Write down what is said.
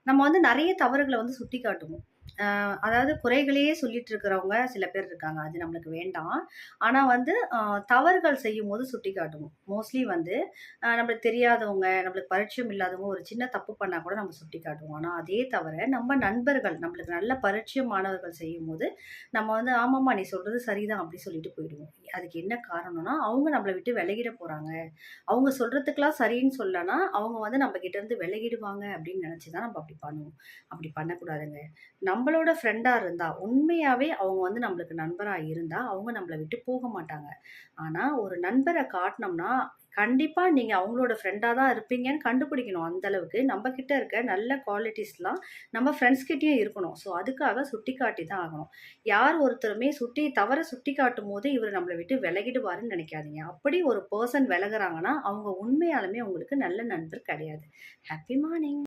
நம்ம வந்து நெறைய தவறுகள வந்து சுட்டிக்காட்டுவோம். அதாவது குறைகளையே சொல்லிட்டு இருக்கிறவங்க சில பேர் இருக்காங்க. அது நம்மளுக்கு வேண்டாம். ஆனா வந்து தவறுகள் செய்யும்போது சுட்டிக்காட்டுவோம். மோஸ்ட்லி வந்து நம்மளுக்கு தெரியாதவங்க, நம்மளுக்கு பரிட்சயம் இல்லாதவங்க ஒரு சின்ன தப்பு பண்ணா கூட நம்ம சுட்டிக்காட்டுவோம். ஆனா அதே தவற நம்ம நண்பர்கள், நம்மளுக்கு நல்ல பரிட்சயமானவர்கள் செய்யும்போது, நம்ம வந்து "ஆமாமா நீ சொல்றது சரிதான்" அப்படி சொல்லிட்டு போயிடுவோம். அதுக்கு என்ன காரணம்னா, அவங்க நம்மள விட்டு விலகிட போறாங்க. அவங்க சொல்றதுக்கெல்லாம் சரின்னு சொல்லனா, அவங்க வந்து நம்ம கிட்ட இருந்து விலகிடுவாங்க அப்படின்னு நெனச்சு தான் நம்ம அப்படி பண்ணுவோம். அப்படி பண்ணக்கூடாதுங்க. நம்பளோட ஃப்ரெண்டா இருந்தா, உண்மையாவே அவங்க வந்து நம்மளுக்கு நண்பரா இருந்தா, அவங்க நம்மள விட்டு போக மாட்டாங்க. ஆனா, ஒரு நண்பர காட்டுனோம்னா, கண்டிப்பா நீங்க அவங்களோட ஃப்ரெண்டா தான் இருப்பீங்கன்னு கண்டுபிடிக்கணும். அந்த அளவுக்கு நம்ம கிட்ட இருக்க நல்ல குவாலிட்டீஸ்லாம் நம்ம ஃப்ரெண்ட்ஸ் கிட்டயும் இருக்கணும். ஸோ, அதுக்காக சுட்டிக்காட்டி தான் ஆகணும். யார் ஒருத்தருமே தவற சுட்டிக்காட்டும்போது, இவரு நம்மள விட்டு விலகிடுவாருன்னு நெனைக்காதீங்க. அப்படி ஒரு பெர்சன் விலகுறாங்கன்னா, அவங்க உண்மையாலுமே உங்களுக்கு நல்ல நண்பர் கிடையாது. Happy morning.